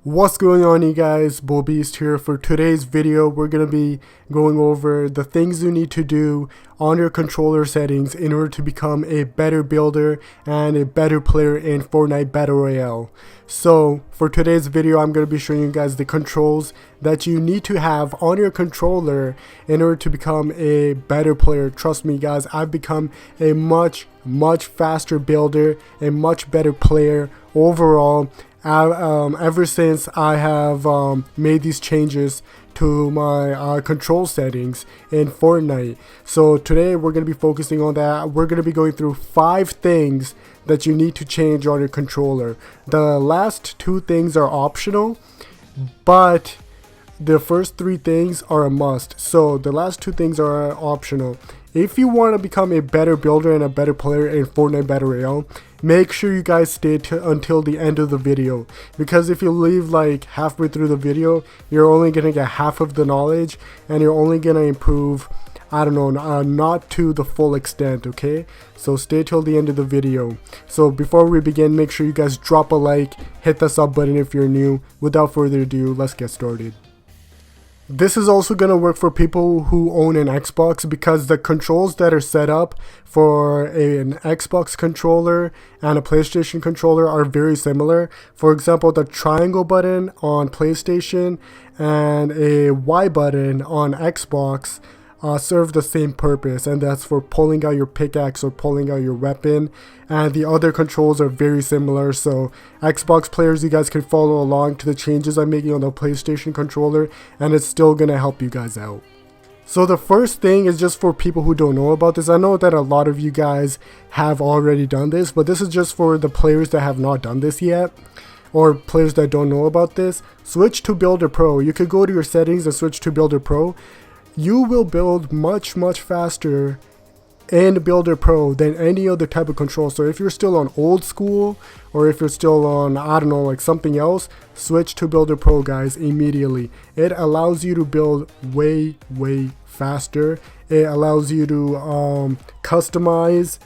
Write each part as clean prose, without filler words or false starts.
What's going on, you guys? BoBeast here. For today's video, we're going to be going over the things you need to do on your controller settings in order to become a better builder and a better player in Fortnite Battle Royale. So for today's video, I'm going to be showing you guys the controls that you need to have on your controller in order to become a better player. Trust me, guys, I've become a much faster builder, a much better player overall. Ever since I have made these changes to my control settings in Fortnite. So today we're going to be focusing on that. We're going to be going through 5 things that you need to change on your controller. The last 2 things are optional, but the first 3 things are a must. So the last 2 things are optional. If you want to become a better builder and a better player in Fortnite Battle Royale, make sure you guys stay until the end of the video, because if you leave like halfway through the video, you're only going to get half of the knowledge and you're only going to improve, I don't know, not to the full extent, okay? So stay till the end of the video. So before we begin, make sure you guys drop a like, hit the sub button if you're new. Without further ado, let's get started. This is also going to work for people who own an Xbox, because the controls that are set up for an Xbox controller and a PlayStation controller are very similar. For example, the triangle button on PlayStation and a Y button on Xbox serve the same purpose, and that's for pulling out your pickaxe or pulling out your weapon. And the other controls are very similar, so Xbox players, you guys can follow along to the changes I'm making on the PlayStation controller, and it's still gonna help you guys out. So the first thing is just for people who don't know about this. I know that a lot of you guys have already done this, but this is just for the players that have not done this yet, or players that don't know about this. Switch to Builder Pro. You could go to your settings and switch to Builder Pro. You will build much faster in Builder Pro than any other type of control. So if you're still on old school, or if you're still on, I don't know, like something else, switch to Builder Pro, guys, immediately. It allows you to build way faster. It allows you to customize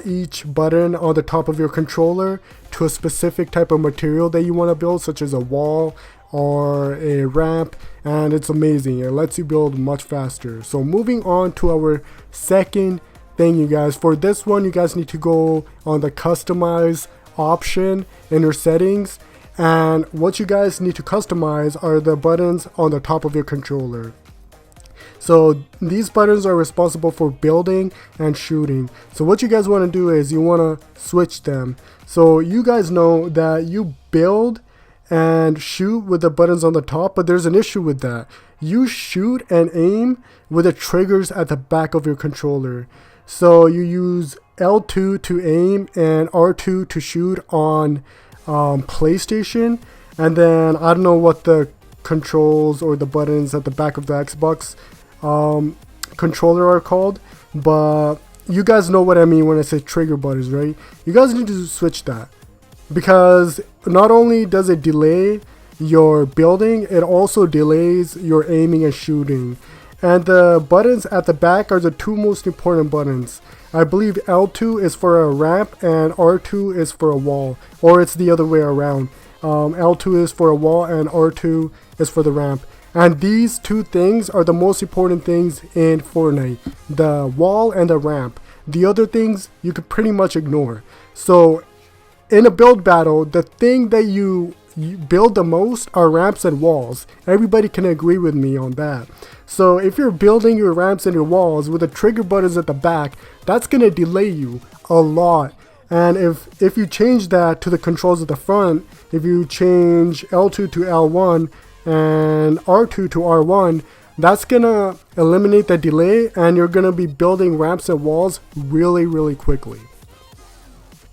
each button on the top of your controller to a specific type of material that you want to build, such as a wall or a ramp, and it's amazing. It lets you build much faster. So moving on to our second thing, you guys. For this one, you guys need to go on the customize option in your settings, and what you guys need to customize are the buttons on the top of your controller. So these buttons are responsible for building and shooting. So what you guys want to do is you want to switch them. So you guys know that you build and shoot with the buttons on the top, but there's an issue with that. You shoot and aim with the triggers at the back of your controller. So you use L2 to aim and R2 to shoot on PlayStation, and then I don't know what the controls or the buttons at the back of the Xbox controller are called, but you guys know what I mean when I say trigger buttons, right? You guys need to switch that, because not only does it delay your building, it also delays your aiming and shooting. And the buttons at the back are the 2 most important buttons. I believe L2 is for a ramp and R2 is for a wall, or it's the other way around. L2 is for a wall and R2 is for the ramp. And these 2 things are the most important things in Fortnite, the wall and the ramp. The other things you could pretty much ignore. So in a build battle, the thing that you build the most are ramps and walls. Everybody can agree with me on that. So if you're building your ramps and your walls with the trigger buttons at the back, that's going to delay you a lot. And if you change that to the controls at the front, if you change L2 to L1 and R2 to R1, that's going to eliminate the delay, and you're going to be building ramps and walls really quickly.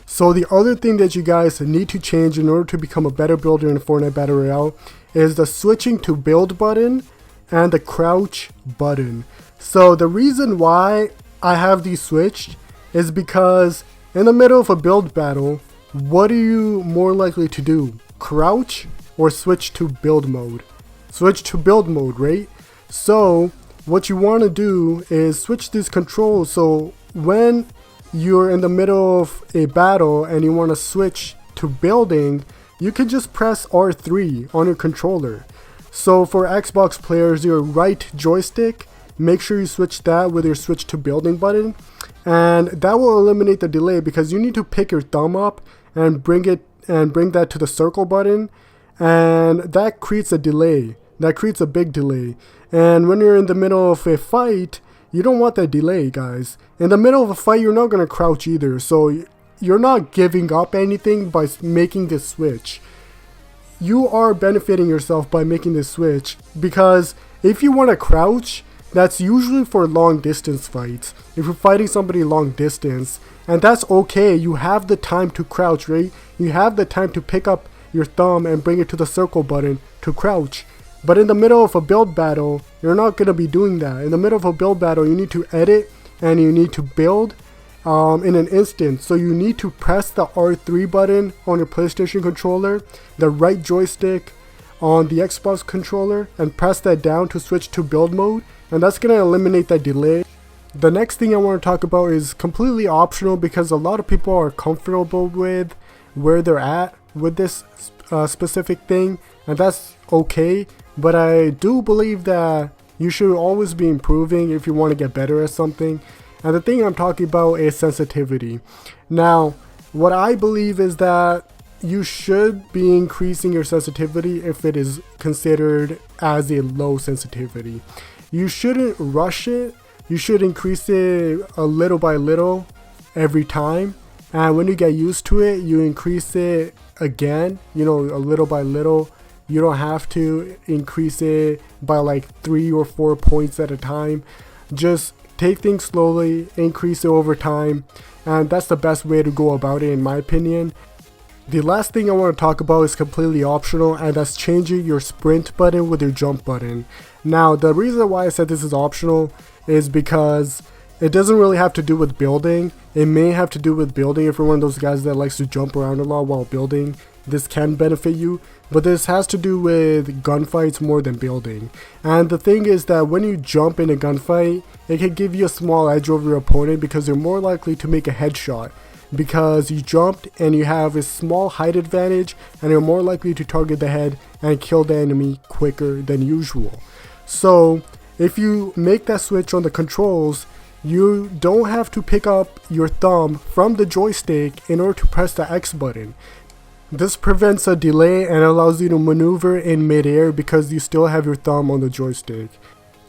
So the other thing that you guys need to change in order to become a better builder in Fortnite Battle Royale is the switching to build button and the crouch button. So the reason why I have these switched is because in the middle of a build battle, what are you more likely to do? Crouch or switch to build mode? Switch to build mode, right? So what you want to do is switch these controls, so when you're in the middle of a battle and you want to switch to building, you can just press R3 on your controller. So for Xbox players, your right joystick, make sure you switch that with your switch to building button, and that will eliminate the delay because you need to pick your thumb up and bring that to the circle button, and that creates a delay. That creates a big delay. And when you're in the middle of a fight, you don't want that delay, guys. In the middle of a fight, you're not going to crouch either, so you're not giving up anything by making this switch. You are benefiting yourself by making this switch, because if you want to crouch, that's usually for long distance fights. If you're fighting somebody long distance, and that's okay, you have the time to crouch, right? You have the time to pick up your thumb and bring it to the circle button to crouch. But in the middle of a build battle, you're not going to be doing that. In the middle of a build battle, you need to edit and you need to build in an instant. So you need to press the R3 button on your PlayStation controller, the right joystick on the Xbox controller, and press that down to switch to build mode, and that's going to eliminate that delay. The next thing I want to talk about is completely optional because a lot of people are comfortable with where they're at with this specific thing, and that's okay, but I do believe that you should always be improving if you want to get better at something. And the thing I'm talking about is sensitivity. Now, what I believe is that you should be increasing your sensitivity if it is considered as a low sensitivity. You shouldn't rush it. You should increase it a little by little every time. And when you get used to it, you increase it again, a little by little. You don't have to increase it by like 3 or 4 points at a time. Just take things slowly, increase it over time, and that's the best way to go about it in my opinion. The last thing I want to talk about is completely optional, and that's changing your sprint button with your jump button. Now, the reason why I said this is optional is because it doesn't really have to do with building. It may have to do with building if you're one of those guys that likes to jump around a lot while building. This can benefit you, but this has to do with gunfights more than building. And the thing is that when you jump in a gunfight, it can give you a small edge over your opponent because you're more likely to make a headshot because you jumped and you have a small height advantage, and you're more likely to target the head and kill the enemy quicker than usual. So if you make that switch on the controls, you don't have to pick up your thumb from the joystick in order to press the X button. This prevents a delay and allows you to maneuver in midair because you still have your thumb on the joystick.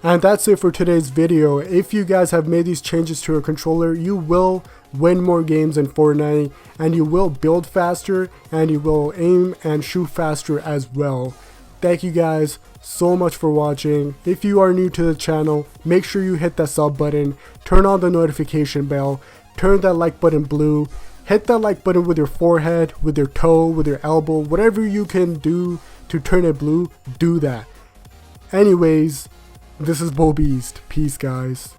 And that's it for today's video. If you guys have made these changes to your controller, you will win more games in Fortnite, and you will build faster, and you will aim and shoot faster as well. Thank you guys so much for watching. If you are new to the channel, make sure you hit that sub button, turn on the notification bell, turn that like button blue. Hit that like button with your forehead, with your toe, with your elbow, whatever you can do to turn it blue, do that. Anyways, this is BoBeast. Peace, guys.